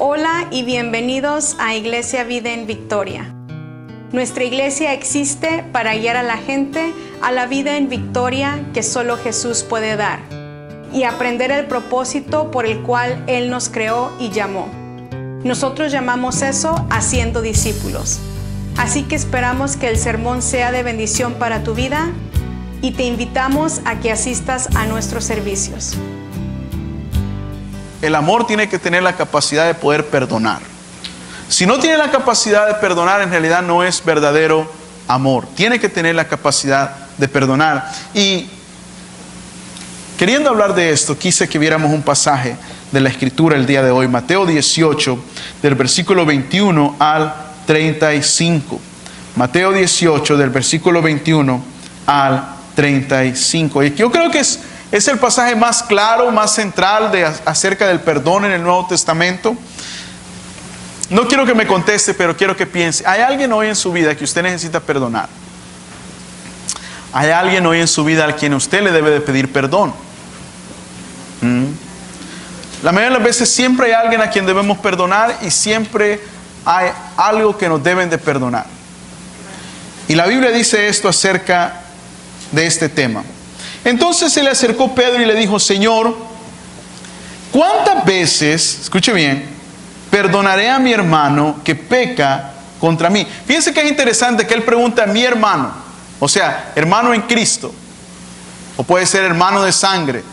Hola y bienvenidos a Iglesia Vida en Victoria. Nuestra iglesia existe para guiar a la gente a la vida en victoria que solo Jesús puede dar y aprender el propósito por el cual Él nos creó y llamó. Nosotros llamamos eso haciendo discípulos. Así que esperamos que el sermón sea de bendición para tu vida y te invitamos a que asistas a nuestros servicios. El amor tiene que tener la capacidad de poder perdonar. Si no tiene la capacidad de perdonar, en realidad no es verdadero amor. Tiene que tener la capacidad de perdonar. Y queriendo hablar de esto, quise que viéramos un pasaje de la Escritura el día de hoy. Mateo 18, del versículo 21 al 35. Mateo 18, del versículo 21 al 35. Y yo creo que es el pasaje más claro, más central acerca del perdón en el Nuevo Testamento. No quiero que me conteste, pero quiero que piense. ¿Hay alguien hoy en su vida que usted necesita perdonar? ¿Hay alguien hoy en su vida al quien usted le debe de pedir perdón? La mayoría de las veces siempre hay alguien a quien debemos perdonar y siempre hay algo que nos deben de perdonar. Y la Biblia dice esto acerca de este tema. Entonces se le acercó Pedro y le dijo: Señor, ¿cuántas veces, escuche bien, perdonaré a mi hermano que peca contra mí? Fíjense que es interesante que él pregunta a mi hermano, o sea, hermano en Cristo, o puede ser hermano de sangre.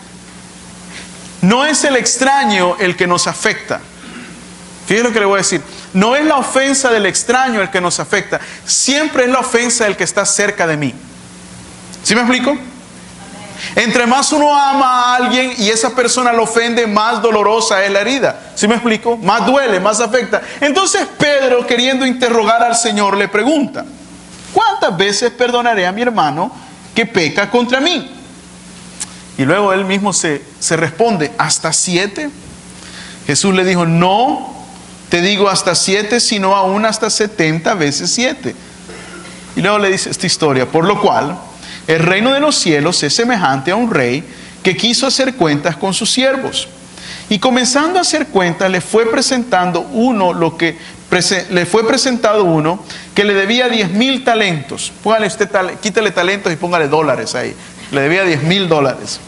No es el extraño el que nos afecta. Fíjense lo que le voy a decir. No es la ofensa del extraño el que nos afecta, siempre es la ofensa del que está cerca de mí. ¿Sí me explico? Entre más uno ama a alguien y esa persona lo ofende, más dolorosa es la herida. ¿Sí me explico? Más duele, más afecta. Entonces Pedro, queriendo interrogar al Señor, le pregunta: ¿cuántas veces perdonaré a mi hermano que peca contra mí? Y luego él mismo se responde: ¿hasta 7? Jesús le dijo: no te digo hasta 7, sino aún hasta 70 veces 7. Y luego le dice esta historia: por lo cual el reino de los cielos es semejante a un rey que quiso hacer cuentas con sus siervos. Y comenzando a hacer cuentas, le fue presentado uno que le debía 10,000 talentos. Póngale usted, quítale talentos y póngale dólares ahí. Le debía 10,000 dólares.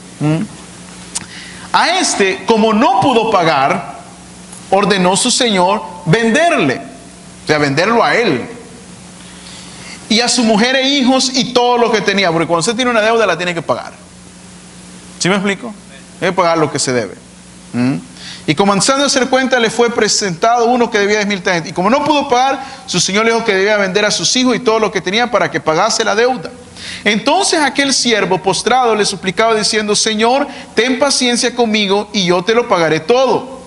A este, como no pudo pagar, ordenó su señor venderle, o sea, venderlo a él, y a su mujer e hijos y todo lo que tenía, porque cuando usted tiene una deuda la tiene que pagar. ¿Sí me explico? Tiene que pagar lo que se debe. Y comenzando a hacer cuenta, le fue presentado uno que debía 10,000 talentos. Y como no pudo pagar, su señor le dijo que debía vender a sus hijos y todo lo que tenía para que pagase la deuda. Entonces aquel siervo postrado le suplicaba diciendo: Señor, ten paciencia conmigo y yo te lo pagaré todo.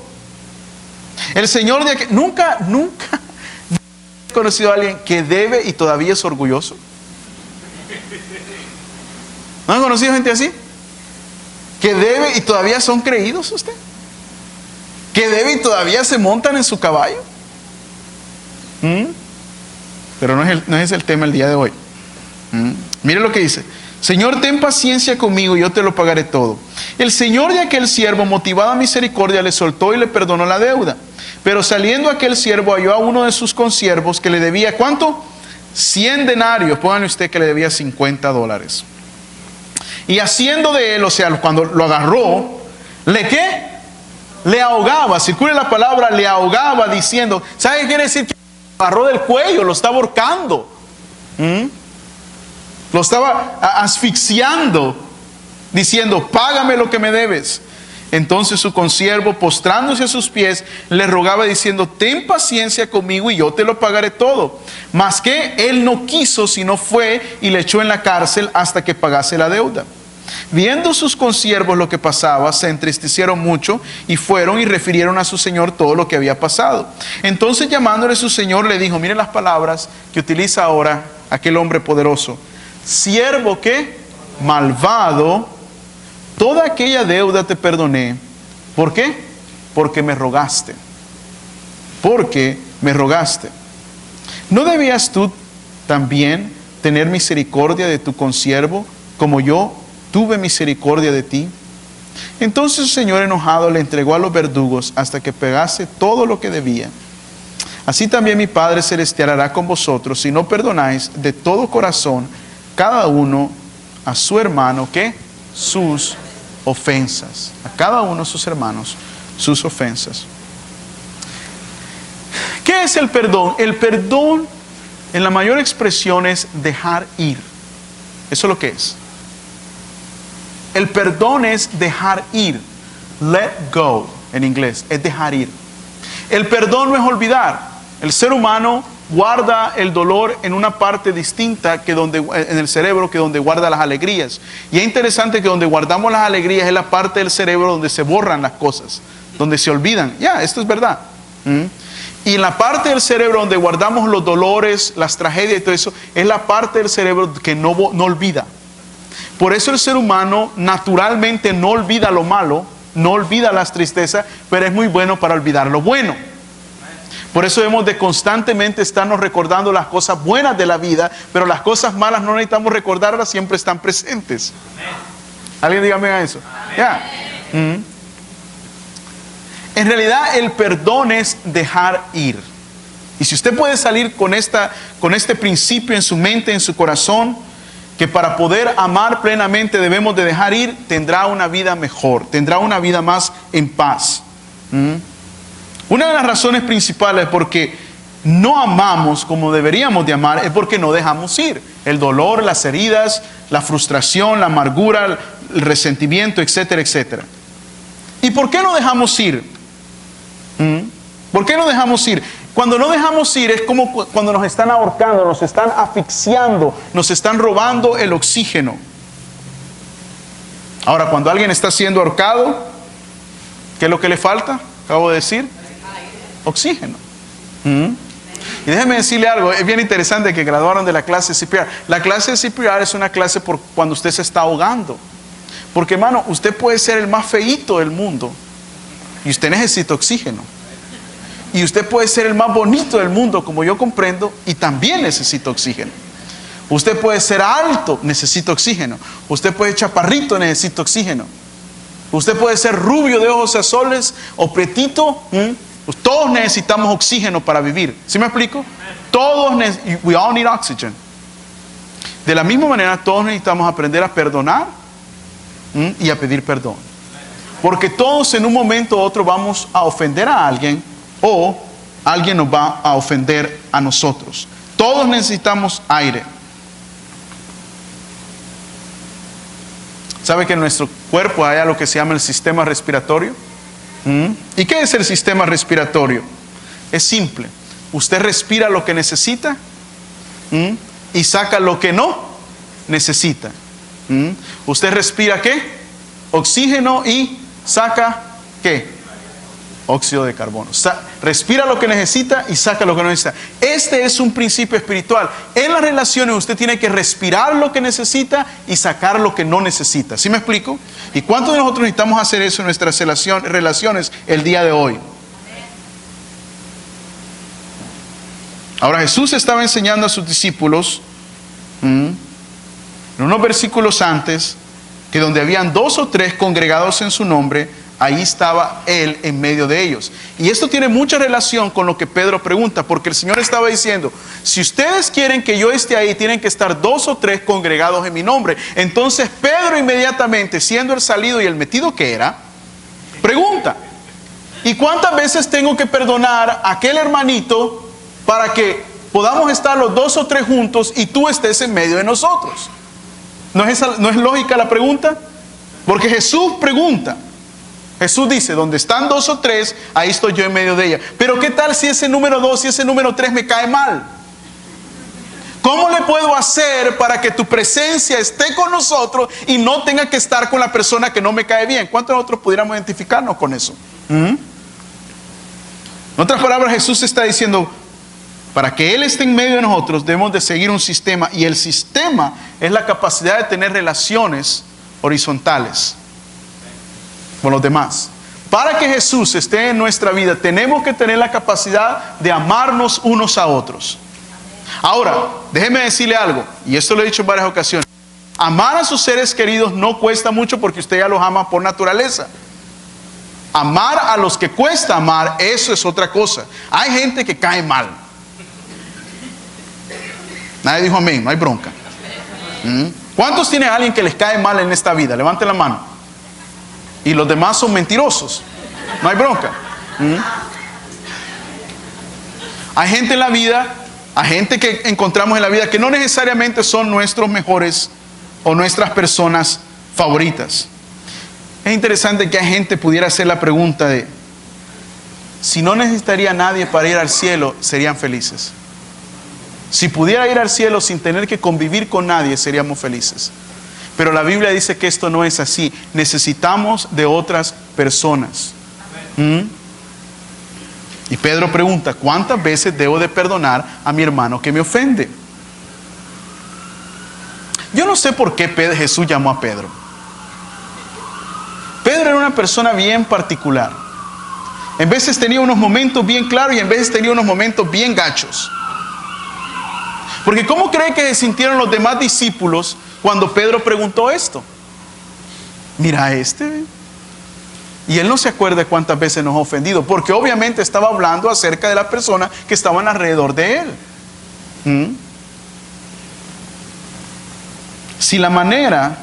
El señor de aquel... Nunca he conocido a alguien que debe y todavía es orgulloso. ¿No han conocido gente así? Que debe y todavía son creídos usted. Que debe y todavía se montan en su caballo. Pero no es el tema el día de hoy. Mire lo que dice: Señor, ten paciencia conmigo y yo te lo pagaré todo. El señor de aquel siervo, motivado a misericordia, le soltó y le perdonó la deuda. Pero saliendo aquel siervo, halló a uno de sus consiervos que le debía, ¿cuánto? 100 denarios. Póngale usted que le debía 50 dólares. Y haciendo de él, o sea, cuando lo agarró, ¿le qué? Le ahogaba. Circule la palabra, le ahogaba, diciendo, ¿sabe qué quiere decir? Que lo agarró del cuello, lo estaba ahorcando. Lo estaba asfixiando, diciendo: págame lo que me debes. Entonces su consiervo, postrándose a sus pies, le rogaba diciendo: ten paciencia conmigo y yo te lo pagaré todo. Mas que él no quiso, sino fue y le echó en la cárcel hasta que pagase la deuda. Viendo sus consiervos lo que pasaba, se entristecieron mucho y fueron y refirieron a su señor todo lo que había pasado. Entonces, llamándole su señor, le dijo: miren las palabras que utiliza ahora aquel hombre poderoso. Siervo que malvado, toda aquella deuda te perdoné. ¿Por qué? Porque me rogaste. Porque me rogaste. ¿No debías tú también tener misericordia de tu consiervo, como yo tuve misericordia de ti? Entonces su señor enojado le entregó a los verdugos hasta que pagase todo lo que debía. Así también mi Padre Celestial hará con vosotros si no perdonáis de todo corazón cada uno a su hermano, ¿qué? Sus ofensas. A cada uno de sus hermanos, sus ofensas. ¿Qué es el perdón? El perdón, en la mayor expresión, es dejar ir. Eso es lo que es. El perdón es dejar ir. Let go, en inglés, es dejar ir. El perdón no es olvidar. El ser humano guarda el dolor en una parte distinta en el cerebro que donde guarda las alegrías. Y es interesante que donde guardamos las alegrías es la parte del cerebro donde se borran las cosas, donde se olvidan. Esto es verdad. Y en la parte del cerebro donde guardamos los dolores, las tragedias y todo eso, es la parte del cerebro que no olvida. Por eso el ser humano naturalmente no olvida lo malo, no olvida las tristezas, pero es muy bueno para olvidar lo bueno. Por eso debemos de constantemente estarnos recordando las cosas buenas de la vida, pero las cosas malas no necesitamos recordarlas, siempre están presentes. ¿Alguien dígame a eso? En realidad el perdón es dejar ir. Y si usted puede salir con este principio en su mente, en su corazón, que para poder amar plenamente debemos de dejar ir, tendrá una vida mejor, tendrá una vida más en paz. Una de las razones principales porque no amamos como deberíamos de amar es porque no dejamos ir. El dolor, las heridas, la frustración, la amargura, el resentimiento, etcétera, etcétera. ¿Y por qué no dejamos ir? ¿Por qué no dejamos ir? Cuando no dejamos ir es como cuando nos están ahorcando, nos están asfixiando, nos están robando el oxígeno. Ahora, cuando alguien está siendo ahorcado, ¿qué es lo que le falta? Acabo de decir, oxígeno. Y déjeme decirle algo, es bien interesante que graduaron de la clase CPR. La clase de CPR es una clase por cuando usted se está ahogando. Porque, hermano, usted puede ser el más feíto del mundo y usted necesita oxígeno. Y usted puede ser el más bonito del mundo, como yo comprendo, y también necesita oxígeno. Usted puede ser alto, necesita oxígeno. Usted puede ser chaparrito, necesita oxígeno. Usted puede ser rubio de ojos azules o pretito. Todos necesitamos oxígeno para vivir. ¿Sí me explico? We all need oxygen. De la misma manera, todos necesitamos aprender a perdonar y a pedir perdón. Porque todos en un momento u otro vamos a ofender a alguien o alguien nos va a ofender a nosotros. Todos necesitamos aire. ¿Sabe que en nuestro cuerpo hay algo que se llama el sistema respiratorio? ¿Y qué es el sistema respiratorio? Es simple. Usted respira lo que necesita y saca lo que no necesita. ¿Usted respira qué? Oxígeno y saca ¿qué? Óxido de carbono. Respira lo que necesita y saca lo que no necesita. Este es un principio espiritual. En las relaciones usted tiene que respirar lo que necesita y sacar lo que no necesita. ¿Sí me explico? ¿Y cuántos de nosotros necesitamos hacer eso en nuestras relaciones el día de hoy? Ahora Jesús estaba enseñando a sus discípulos en unos versículos antes que donde habían 2 o 3 congregados en su nombre, ahí estaba Él en medio de ellos. Y esto tiene mucha relación con lo que Pedro pregunta, porque el Señor estaba diciendo, si ustedes quieren que yo esté ahí, tienen que estar 2 o 3 congregados en mi nombre. Entonces Pedro inmediatamente, siendo el salido y el metido que era, pregunta, ¿y cuántas veces tengo que perdonar a aquel hermanito para que podamos estar los 2 o 3 juntos y tú estés en medio de nosotros? ¿No es lógica la pregunta? Porque Jesús pregunta. Jesús dice, donde están 2 o 3, ahí estoy yo en medio de ella. Pero ¿qué tal si ese número 2 y ese número 3 me cae mal? ¿Cómo le puedo hacer para que tu presencia esté con nosotros y no tenga que estar con la persona que no me cae bien? ¿Cuántos de nosotros pudiéramos identificarnos con eso? En otras palabras, Jesús está diciendo, para que Él esté en medio de nosotros, debemos de seguir un sistema. Y el sistema es la capacidad de tener relaciones horizontales con los demás. Para que Jesús esté en nuestra vida, tenemos que tener la capacidad de amarnos unos a otros. Ahora, déjeme decirle algo, y esto lo he dicho en varias ocasiones. Amar a sus seres queridos no cuesta mucho porque usted ya los ama por naturaleza. Amar a los que cuesta amar, eso es otra cosa. Hay gente que cae mal. Nadie dijo amén, no hay bronca. ¿Cuántos tienen a alguien que les cae mal en esta vida? Levanten la mano. Y los demás son mentirosos. No hay bronca. Hay gente en la vida, hay gente que encontramos en la vida que no necesariamente son nuestros mejores o nuestras personas favoritas. Es interesante que hay gente pudiera hacer la pregunta de: si no necesitaría a nadie para ir al cielo, ¿serían felices? Si pudiera ir al cielo sin tener que convivir con nadie, seríamos felices. Pero la Biblia dice que esto no es así. Necesitamos de otras personas. Y Pedro pregunta: ¿cuántas veces debo de perdonar a mi hermano que me ofende? Yo no sé por qué Jesús llamó a Pedro. Pedro era una persona bien particular. En veces tenía unos momentos bien claros y en veces tenía unos momentos bien gachos. Porque ¿cómo cree que se sintieron los demás discípulos cuando Pedro preguntó esto? Mira a este. Y él no se acuerda cuántas veces nos ha ofendido, porque obviamente estaba hablando acerca de la persona que estaban alrededor de él. Si la manera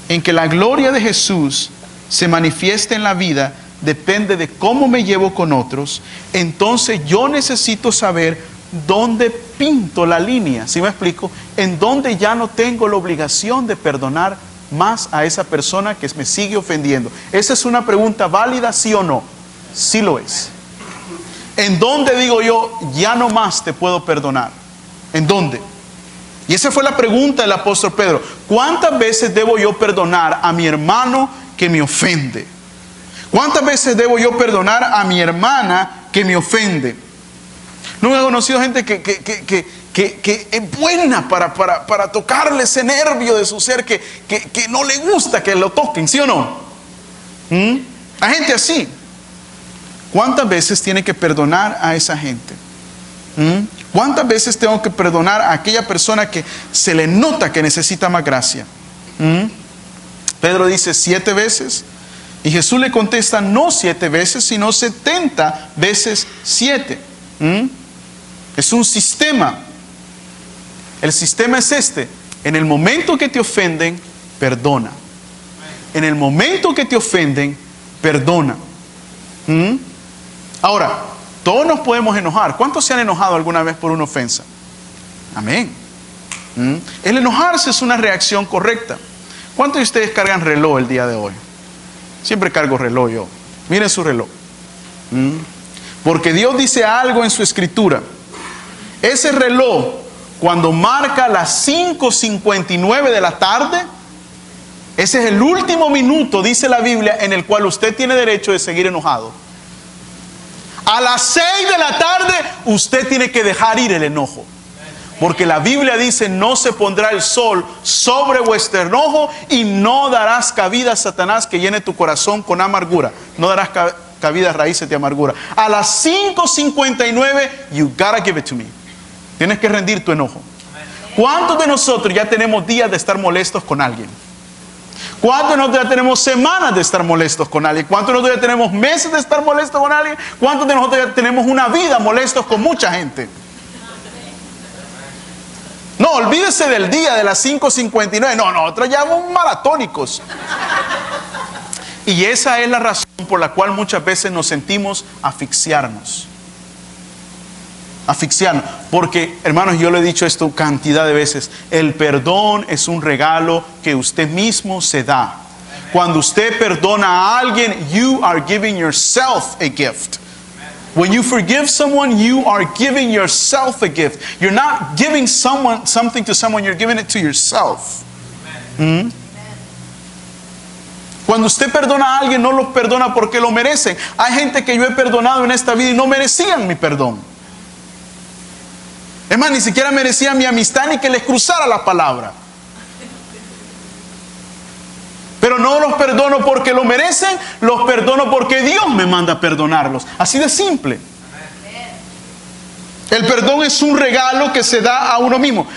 en que la gloria de Jesús se manifiesta en la vida depende de cómo me llevo con otros, entonces yo necesito saber dónde pinto la línea. ¿Sí me explico? En donde ya no tengo la obligación de perdonar más a esa persona que me sigue ofendiendo. Esa es una pregunta válida, ¿sí o no? Sí lo es. ¿En dónde digo yo, ya no más te puedo perdonar? ¿En dónde? Y esa fue la pregunta del apóstol Pedro. ¿Cuántas veces debo yo perdonar a mi hermano que me ofende? ¿Cuántas veces debo yo perdonar a mi hermana que me ofende? No he conocido gente que es buena para tocarle ese nervio de su ser que no le gusta que lo toquen, ¿sí o no? Hay gente así. ¿Cuántas veces tiene que perdonar a esa gente? ¿Cuántas veces tengo que perdonar a aquella persona que se le nota que necesita más gracia? Pedro dice 7 veces. Y Jesús le contesta no 7 veces, sino 70 veces 7. Es un sistema. El sistema es este: en el momento que te ofenden, perdona. En el momento que te ofenden, perdona. Ahora, todos nos podemos enojar. ¿Cuántos se han enojado alguna vez por una ofensa? Amén. El enojarse es una reacción correcta. ¿Cuántos de ustedes cargan reloj el día de hoy? Siempre cargo reloj yo. Miren su reloj. Porque Dios dice algo en su escritura. Ese reloj, cuando marca las 5:59 de la tarde, ese es el último minuto, dice la Biblia, en el cual usted tiene derecho de seguir enojado. A las 6 de la tarde, usted tiene que dejar ir el enojo. Porque la Biblia dice: no se pondrá el sol sobre vuestro enojo y no darás cabida a Satanás que llene tu corazón con amargura. No darás cabida a raíces de amargura. A las 5:59, you gotta give it to me. Tienes que rendir tu enojo. ¿Cuántos de nosotros ya tenemos días de estar molestos con alguien? ¿Cuántos de nosotros ya tenemos semanas de estar molestos con alguien? ¿Cuántos de nosotros ya tenemos meses de estar molestos con alguien? ¿Cuántos de nosotros ya tenemos una vida molestos con mucha gente? No, olvídese del día de las 5:59. No, nosotros ya somos maratónicos. Y esa es la razón por la cual muchas veces nos sentimos asfixiarnos. Porque, hermanos, yo le he dicho esto cantidad de veces: el perdón es un regalo que usted mismo se da. Cuando usted perdona a alguien, you are giving yourself a gift. When you forgive someone, you are giving yourself a gift. You're not giving something to someone, you're giving it to yourself. Cuando usted perdona a alguien, no lo perdona porque lo merecen. Hay gente que yo he perdonado en esta vida y no merecían mi perdón. Es más, ni siquiera merecían mi amistad ni que les cruzara la palabra. Pero no los perdono porque lo merecen, los perdono porque Dios me manda a perdonarlos. Así de simple. El perdón es un regalo que se da a uno mismo.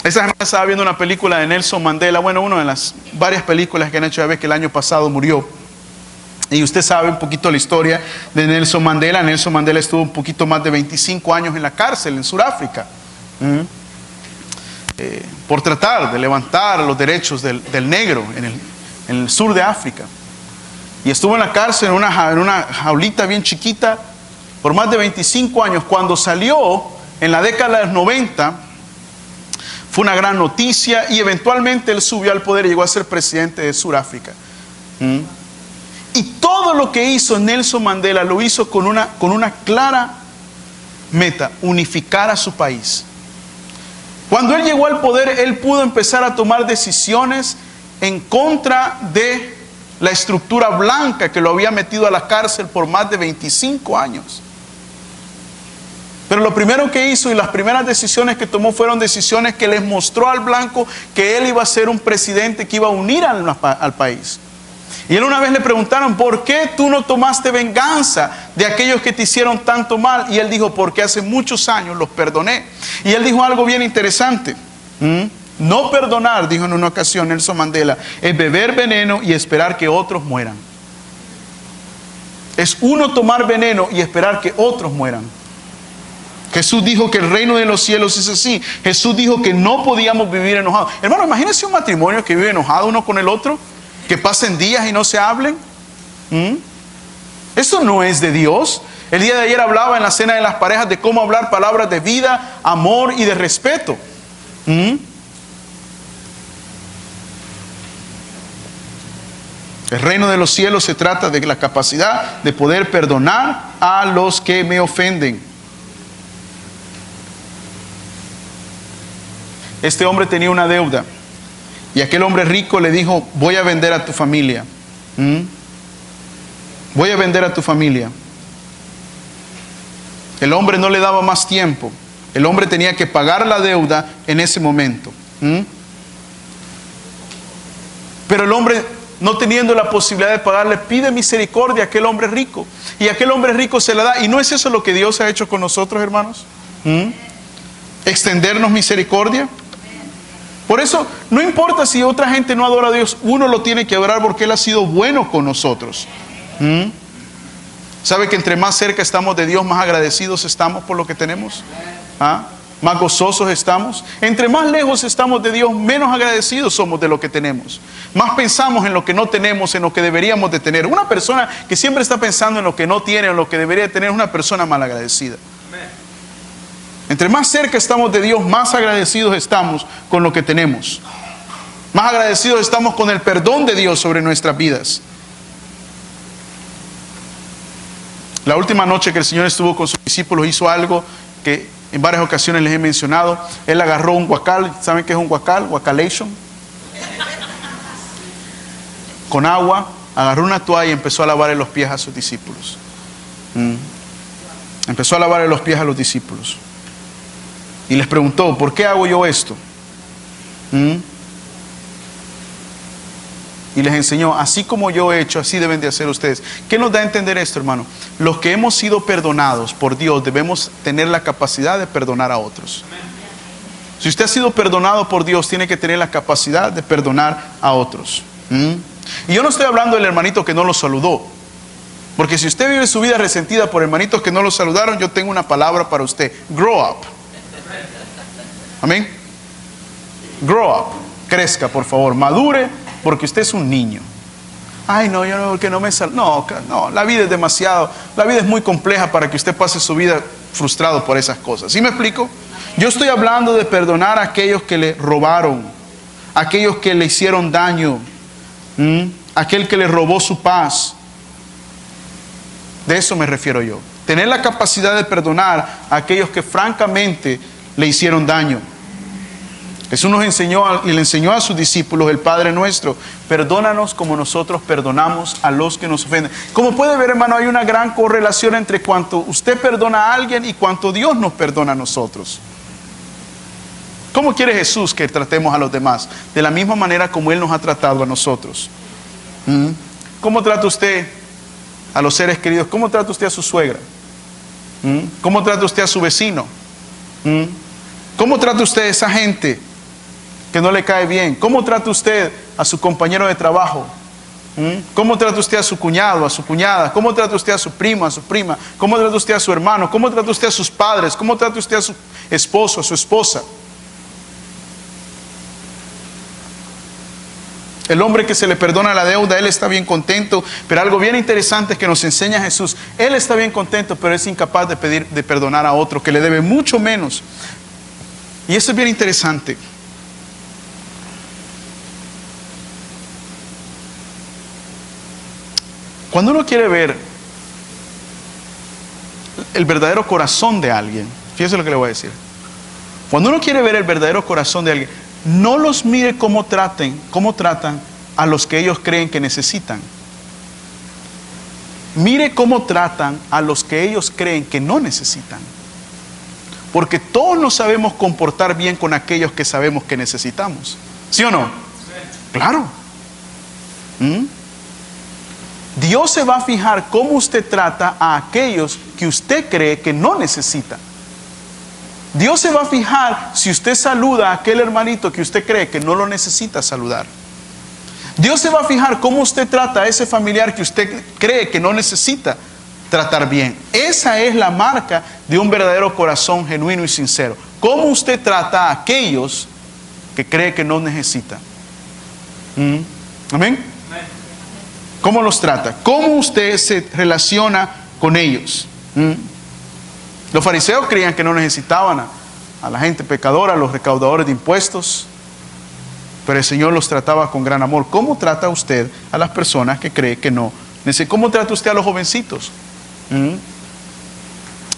Esta semana estaba viendo una película de Nelson Mandela, bueno, una de las varias películas que han hecho, ya ves que el año pasado murió. Y usted sabe un poquito la historia de Nelson Mandela. Nelson Mandela estuvo un poquito más de 25 años en la cárcel en Sudáfrica, por tratar de levantar los derechos del negro en el sur de África. Y estuvo en la cárcel en una jaulita bien chiquita por más de 25 años. Cuando salió en la década de los 90, fue una gran noticia y eventualmente él subió al poder y llegó a ser presidente de Sudáfrica. Y todo lo que hizo Nelson Mandela lo hizo con una clara meta: unificar a su país. Cuando él llegó al poder, él pudo empezar a tomar decisiones en contra de la estructura blanca que lo había metido a la cárcel por más de 25 años. Pero lo primero que hizo y las primeras decisiones que tomó fueron decisiones que les mostró al blanco que él iba a ser un presidente que iba a unir al país. Y él una vez le preguntaron: ¿por qué tú no tomaste venganza de aquellos que te hicieron tanto mal? Y él dijo: porque hace muchos años los perdoné. Y él dijo algo bien interesante. No perdonar, dijo en una ocasión Nelson Mandela, es beber veneno y esperar que otros mueran. Es uno tomar veneno y esperar que otros mueran. Jesús dijo que el reino de los cielos es así. Jesús dijo que no podíamos vivir enojados. Hermano, imagínense un matrimonio que vive enojado uno con el otro, que pasen días y no se hablen. Eso no es de Dios. El día de ayer hablaba en la cena de las parejas de cómo hablar palabras de vida, amor y de respeto. El reino de los cielos se trata de la capacidad de poder perdonar a los que me ofenden. Este hombre tenía una deuda y aquel hombre rico le dijo: voy a vender a tu familia. Voy a vender a tu familia. El hombre no le daba más tiempo. El hombre tenía que pagar la deuda en ese momento. Pero el hombre, no teniendo la posibilidad de pagarle, pide misericordia a aquel hombre rico. Y aquel hombre rico se la da. ¿Y no es eso lo que Dios ha hecho con nosotros, hermanos? Extendernos misericordia. Por eso, no importa si otra gente no adora a Dios, uno lo tiene que adorar porque Él ha sido bueno con nosotros. ¿Sabe que entre más cerca estamos de Dios, más agradecidos estamos por lo que tenemos? Más gozosos estamos. Entre más lejos estamos de Dios, menos agradecidos somos de lo que tenemos. Más pensamos en lo que no tenemos, en lo que deberíamos de tener. Una persona que siempre está pensando en lo que no tiene, en lo que debería tener, es una persona malagradecida. Entre más cerca estamos de Dios, más agradecidos estamos con lo que tenemos. Más agradecidos estamos con el perdón de Dios sobre nuestras vidas. La última noche que el Señor estuvo con sus discípulos, hizo algo que en varias ocasiones les he mencionado. Él agarró un guacal. ¿Saben qué es un guacal? Guacalation. Con agua, agarró una toalla y empezó a lavarle los pies a sus discípulos. Empezó a lavarle los pies a los discípulos. Y les preguntó: ¿por qué hago yo esto? Y les enseñó: así como yo he hecho, así deben de hacer ustedes. ¿Qué nos da a entender esto, hermano? Los que hemos sido perdonados por Dios debemos tener la capacidad de perdonar a otros. Si usted ha sido perdonado por Dios, tiene que tener la capacidad de perdonar a otros. Y yo no estoy hablando del hermanito que no lo saludó, porque si usted vive su vida resentida por hermanitos que no lo saludaron, yo tengo una palabra para usted: grow up. Amén. Grow up. Crezca, por favor. Madure, porque usted es un niño. Ay, no, yo no, que no me no, la vida es demasiado, la vida es muy compleja para que usted pase su vida frustrado por esas cosas. ¿Sí me explico? Yo estoy hablando de perdonar a aquellos que le robaron, aquellos que le hicieron daño, aquel que le robó su paz. De eso me refiero yo. Tener la capacidad de perdonar a aquellos que francamente le hicieron daño. Jesús nos enseñó y le enseñó a sus discípulos el Padre Nuestro: perdónanos como nosotros perdonamos a los que nos ofenden. Como puede ver, hermano, hay una gran correlación entre cuánto usted perdona a alguien y cuánto Dios nos perdona a nosotros. ¿Cómo quiere Jesús que tratemos a los demás? De la misma manera como Él nos ha tratado a nosotros. ¿Cómo trata usted a los seres queridos? ¿Cómo trata usted a su suegra? ¿Cómo trata usted a su vecino? ¿Cómo trata usted a esa gente que no le cae bien? ¿Cómo trata usted a su compañero de trabajo? ¿Cómo trata usted a su cuñado, a su cuñada? ¿Cómo trata usted a su primo, a su prima? ¿Cómo trata usted a su hermano? ¿Cómo trata usted a sus padres? ¿Cómo trata usted a su esposo, a su esposa? El hombre que se le perdona la deuda, él está bien contento, pero algo bien interesante es que nos enseña Jesús. Él está bien contento, pero es incapaz de perdonar a otro que le debe mucho menos. Y eso es bien interesante. Cuando uno quiere ver el verdadero corazón de alguien, fíjese lo que le voy a decir. Cuando uno quiere ver el verdadero corazón de alguien, no los mire cómo tratan a los que ellos creen que necesitan. Mire cómo tratan a los que ellos creen que no necesitan. Porque todos nos sabemos comportar bien con aquellos que sabemos que necesitamos. ¿Sí o no? Sí. Claro. Dios se va a fijar cómo usted trata a aquellos que usted cree que no necesitan. Dios se va a fijar si usted saluda a aquel hermanito que usted cree que no lo necesita saludar. Dios se va a fijar cómo usted trata a ese familiar que usted cree que no necesita tratar bien. Esa es la marca de un verdadero corazón genuino y sincero. Cómo usted trata a aquellos que cree que no necesita. ¿Amén? ¿Cómo los trata? ¿Cómo usted se relaciona con ellos? Los fariseos creían que no necesitaban a la gente pecadora, a los recaudadores de impuestos, pero el Señor los trataba con gran amor. ¿Cómo trata usted a las personas que cree que no? ¿Cómo trata usted a los jovencitos?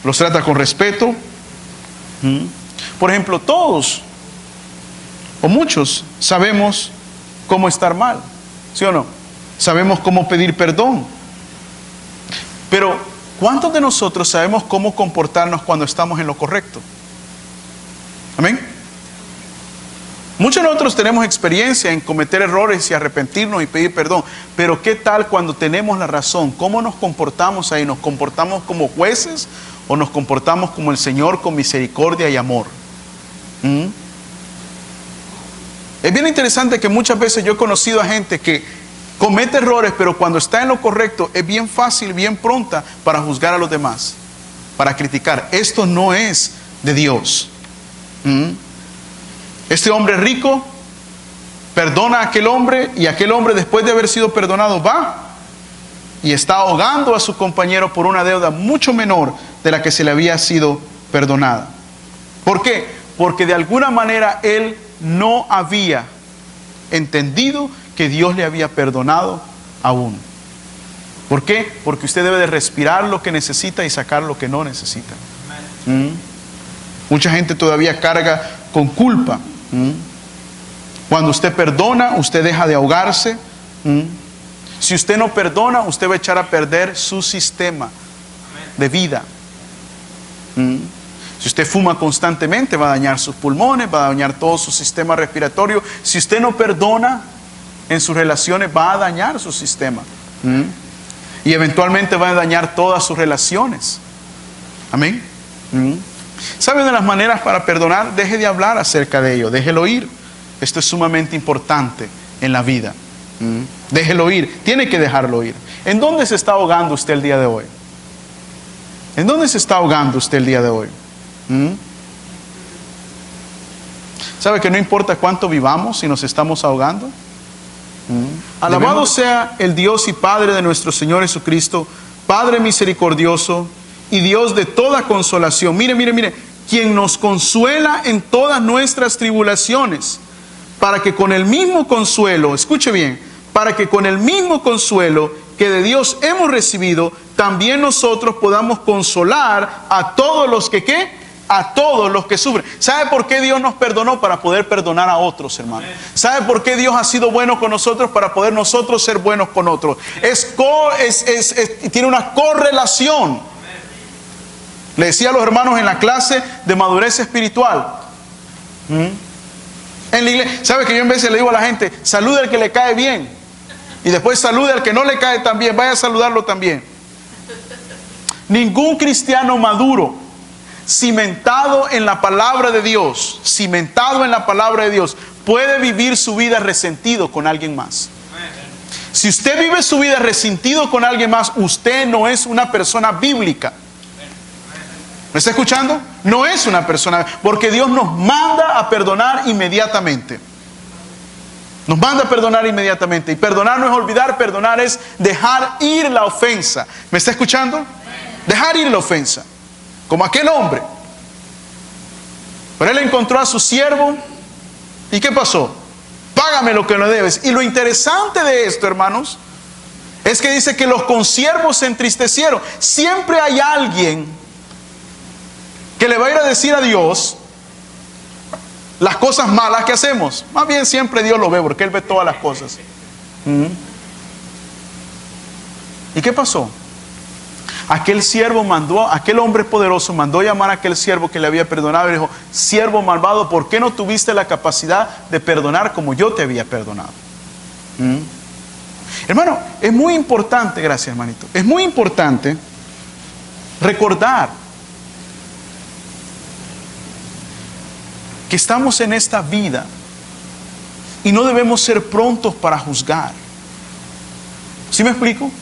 ¿Los trata con respeto? Por ejemplo, todos o muchos sabemos cómo estar mal, ¿sí o no? Sabemos cómo pedir perdón, pero ¿cuántos de nosotros sabemos cómo comportarnos cuando estamos en lo correcto? Amén. Muchos de nosotros tenemos experiencia en cometer errores y arrepentirnos y pedir perdón, pero ¿qué tal cuando tenemos la razón? ¿Cómo nos comportamos ahí? ¿Nos comportamos como jueces o nos comportamos como el Señor con misericordia y amor? Es bien interesante que muchas veces yo he conocido a gente que comete errores, pero cuando está en lo correcto es bien fácil, bien pronta para juzgar a los demás, para criticar. Esto no es de Dios. Este hombre rico perdona a aquel hombre, y aquel hombre, después de haber sido perdonado, va y está ahogando a su compañero por una deuda mucho menor de la que se le había sido perdonada. ¿Por qué? Porque de alguna manera él no había entendido que Dios le había perdonado aún. ¿Por qué? Porque usted debe de respirar lo que necesita y sacar lo que no necesita. Mucha gente todavía carga con culpa. Cuando usted perdona, usted deja de ahogarse. Si usted no perdona, usted va a echar a perder su sistema de vida. Si usted fuma constantemente, va a dañar sus pulmones, va a dañar todo su sistema respiratorio. Si usted no perdona en sus relaciones, va a dañar su sistema. Y eventualmente va a dañar todas sus relaciones. Amén. ¿Sabe una de las maneras para perdonar? Deje de hablar acerca de ello, déjelo ir. Esto es sumamente importante en la vida. Déjelo ir, tiene que dejarlo ir. ¿En dónde se está ahogando usted el día de hoy? ¿En dónde se está ahogando usted el día de hoy? ¿Sabe que no importa cuánto vivamos si nos estamos ahogando? Alabado sea el Dios y Padre de nuestro Señor Jesucristo, Padre misericordioso y Dios de toda consolación. Mire, quien nos consuela en todas nuestras tribulaciones, para que con el mismo consuelo, escuche bien, para que con el mismo consuelo que de Dios hemos recibido, también nosotros podamos consolar a todos los que ¿qué? A todos los que sufren. ¿Sabe por qué Dios nos perdonó? Para poder perdonar a otros, hermano. ¿Sabe por qué Dios ha sido bueno con nosotros? Para poder nosotros ser buenos con otros. Tiene una correlación. Le decía a los hermanos en la clase de madurez espiritual. En la iglesia, ¿sabe que yo en veces le digo a la gente, salude al que le cae bien? Y después salude al que no le cae tan bien, vaya a saludarlo también. Ningún cristiano maduro, cimentado en la palabra de Dios, puede vivir su vida resentido con alguien más. Si usted vive su vida resentido con alguien más, usted no es una persona bíblica. ¿Me está escuchando? No es una persona, porque Dios nos manda a perdonar inmediatamente. Nos manda a perdonar inmediatamente. Y perdonar no es olvidar, perdonar es dejar ir la ofensa. ¿Me está escuchando? Dejar ir la ofensa. Como aquel hombre. Pero él encontró a su siervo. ¿Y qué pasó? Págame lo que me debes. Y lo interesante de esto, hermanos, es que dice que los consiervos se entristecieron. Siempre hay alguien que le va a ir a decir a Dios las cosas malas que hacemos. Más bien siempre Dios lo ve, porque Él ve todas las cosas. ¿Y qué pasó? Aquel hombre poderoso mandó llamar a aquel siervo que le había perdonado y le dijo: siervo malvado, ¿por qué no tuviste la capacidad de perdonar como yo te había perdonado? Hermano, es muy importante, gracias hermanito, es muy importante recordar que estamos en esta vida y no debemos ser prontos para juzgar. ¿Sí me explico?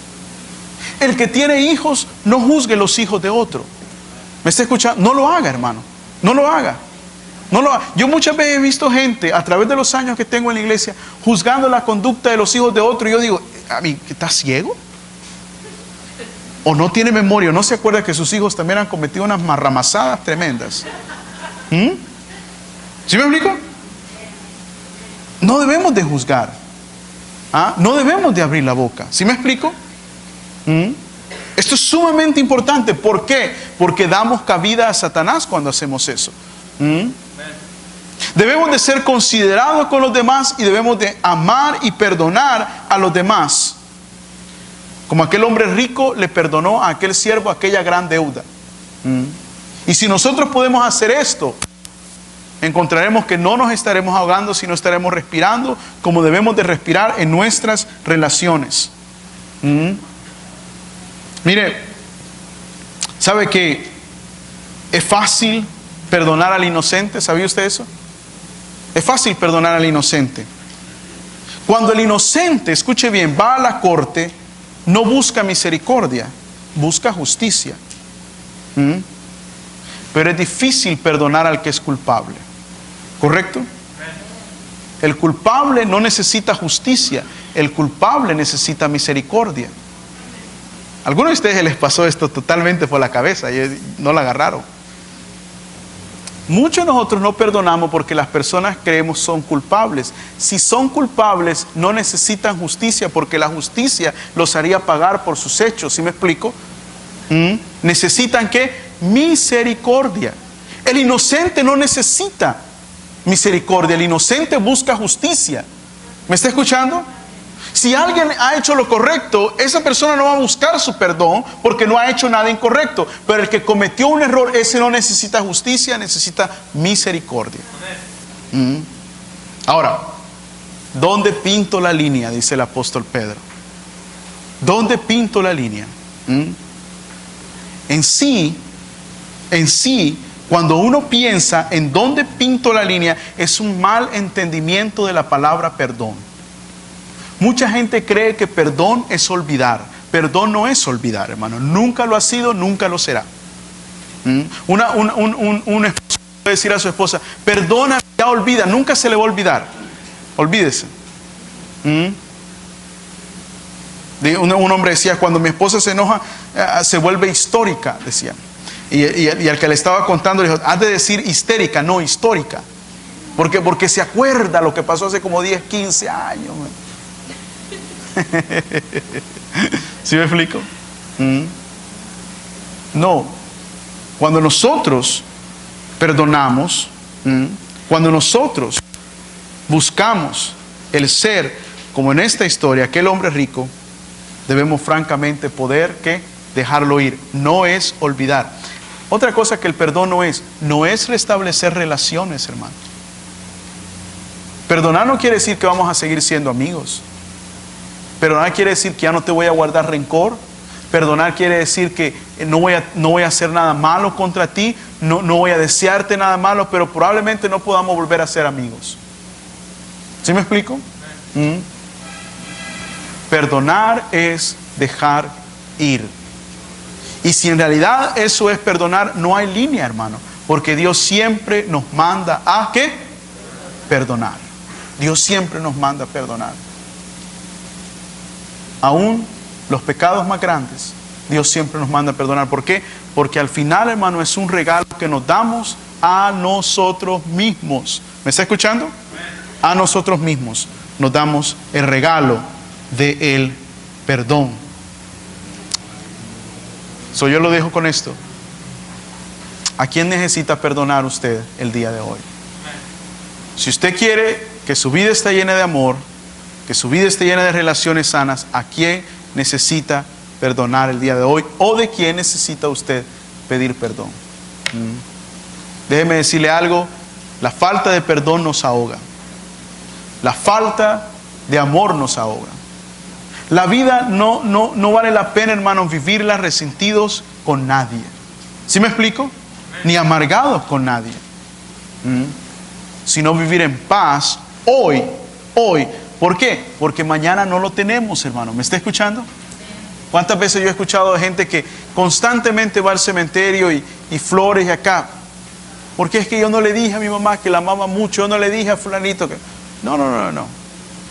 El que tiene hijos, no juzgue los hijos de otro. ¿Me está escuchando? No lo haga, hermano. No lo haga. No lo haga. Yo muchas veces he visto gente, a través de los años que tengo en la iglesia, juzgando la conducta de los hijos de otro. Y yo digo, ¿a mí está ciego? ¿O no tiene memoria? ¿O no se acuerda que sus hijos también han cometido unas marramazadas tremendas? ¿Sí me explico? No debemos de juzgar. No debemos de abrir la boca. ¿Sí me explico? Esto es sumamente importante. ¿Por qué? Porque damos cabida a Satanás cuando hacemos eso. Debemos de ser considerados con los demás y debemos de amar y perdonar a los demás. Como aquel hombre rico le perdonó a aquel siervo aquella gran deuda. Y si nosotros podemos hacer esto, encontraremos que no nos estaremos ahogando, sino estaremos respirando como debemos de respirar en nuestras relaciones. Mire, ¿sabe que es fácil perdonar al inocente? ¿Sabía usted eso? Es fácil perdonar al inocente. Cuando el inocente, escuche bien, va a la corte, no busca misericordia, busca justicia. Pero es difícil perdonar al que es culpable. ¿Correcto? El culpable no necesita justicia, el culpable necesita misericordia. A algunos de ustedes les pasó esto totalmente por la cabeza y no la agarraron. Muchos de nosotros no perdonamos porque las personas creemos son culpables. Si son culpables, no necesitan justicia, porque la justicia los haría pagar por sus hechos. ¿Sí me explico? Necesitan ¿qué? Misericordia. El inocente no necesita misericordia, el inocente busca justicia. ¿Me está escuchando? Si alguien ha hecho lo correcto, esa persona no va a buscar su perdón porque no ha hecho nada incorrecto. Pero el que cometió un error, ese no necesita justicia, necesita misericordia. Ahora, ¿dónde pinto la línea? Dice el apóstol Pedro. ¿Dónde pinto la línea? En sí, cuando uno piensa en dónde pinto la línea, es un mal entendimiento de la palabra perdón. Mucha gente cree que perdón es olvidar. Perdón no es olvidar, hermano. Nunca lo ha sido, nunca lo será. Un esposo puede decir a su esposa: perdona, ya olvida. Nunca se le va a olvidar. Olvídese. Un hombre decía: cuando mi esposa se enoja, se vuelve histórica, decía. Y al que le estaba contando le dijo: has de decir histérica, no histórica. Porque se acuerda lo que pasó hace como 10, 15 años. ¿Sí me explico? No. Cuando nosotros perdonamos, cuando nosotros buscamos el ser, como en esta historia, aquel hombre rico, debemos francamente poder ¿qué? Dejarlo ir. No es olvidar. Otra cosa que el perdón no es restablecer relaciones, hermano. Perdonar no quiere decir que vamos a seguir siendo amigos. Perdonar quiere decir que ya no te voy a guardar rencor. Perdonar quiere decir que no voy a hacer nada malo contra ti. No voy a desearte nada malo, pero probablemente no podamos volver a ser amigos. ¿Sí me explico? Perdonar es dejar ir. Y si en realidad eso es perdonar, no hay línea, hermano. Porque Dios siempre nos manda a ¿qué? Perdonar. Dios siempre nos manda a perdonar. Aún los pecados más grandes, Dios siempre nos manda a perdonar. ¿Por qué? Porque al final, hermano, es un regalo que nos damos a nosotros mismos. ¿Me está escuchando? A nosotros mismos nos damos el regalo del perdón. Yo lo dejo con esto. ¿A quién necesita perdonar usted el día de hoy? Si usted quiere que su vida esté llena de amor, que su vida esté llena de relaciones sanas, ¿a quién necesita perdonar el día de hoy? ¿O de quién necesita usted pedir perdón? Déjeme decirle algo, la falta de perdón nos ahoga. La falta de amor nos ahoga. La vida no vale la pena, hermanos, vivirla resentidos con nadie. ¿Sí me explico? Ni amargados con nadie. Sino vivir en paz hoy. ¿Por qué? Porque mañana no lo tenemos, hermano. ¿Me está escuchando? ¿Cuántas veces yo he escuchado de gente que constantemente va al cementerio y flores y acá? Porque es que yo no le dije a mi mamá que la amaba mucho, yo no le dije a fulanito que... No.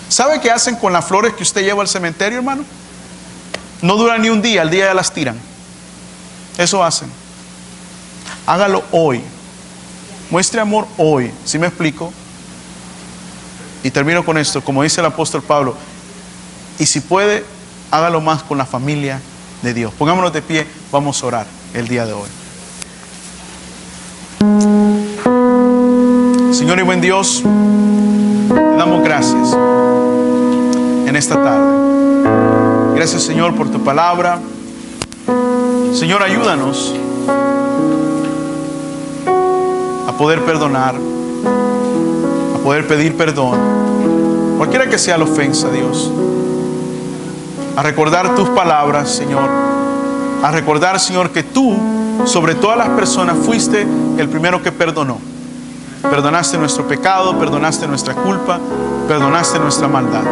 ¿Sabe qué hacen con las flores que usted lleva al cementerio, hermano? No duran ni un día, al día ya las tiran. Eso hacen. Hágalo hoy. Muestre amor hoy. ¿Sí me explico? Y termino con esto, como dice el apóstol Pablo. Y si puede, hágalo más con la familia de Dios. Pongámonos de pie, vamos a orar el día de hoy. Señor y buen Dios, te damos gracias en esta tarde. Gracias, Señor, por tu palabra. Señor, ayúdanos a poder perdonar, a poder pedir perdón, cualquiera que sea la ofensa, Dios. A recordar tus palabras, Señor. A recordar, Señor, que tú, sobre todas las personas, fuiste el primero que perdonó. Perdonaste nuestro pecado, perdonaste nuestra culpa, perdonaste nuestra maldad.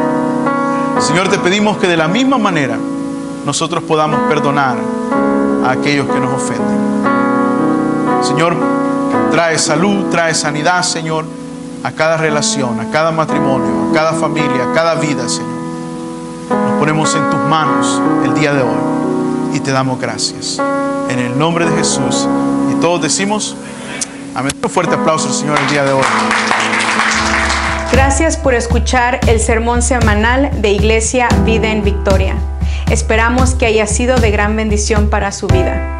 Señor, te pedimos que de la misma manera nosotros podamos perdonar a aquellos que nos ofenden. Señor, trae salud, trae sanidad, Señor, a cada relación, a cada matrimonio, a cada familia, a cada vida, Señor. Nos ponemos en tus manos el día de hoy y te damos gracias. En el nombre de Jesús. Y todos decimos amén. Un fuerte aplauso al Señor el día de hoy. Gracias por escuchar el sermón semanal de Iglesia Vida en Victoria. Esperamos que haya sido de gran bendición para su vida.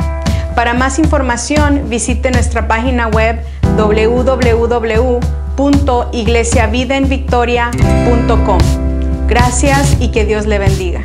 Para más información, visite nuestra página web www.iglesiavidaenvictoria.com. Gracias y que Dios le bendiga.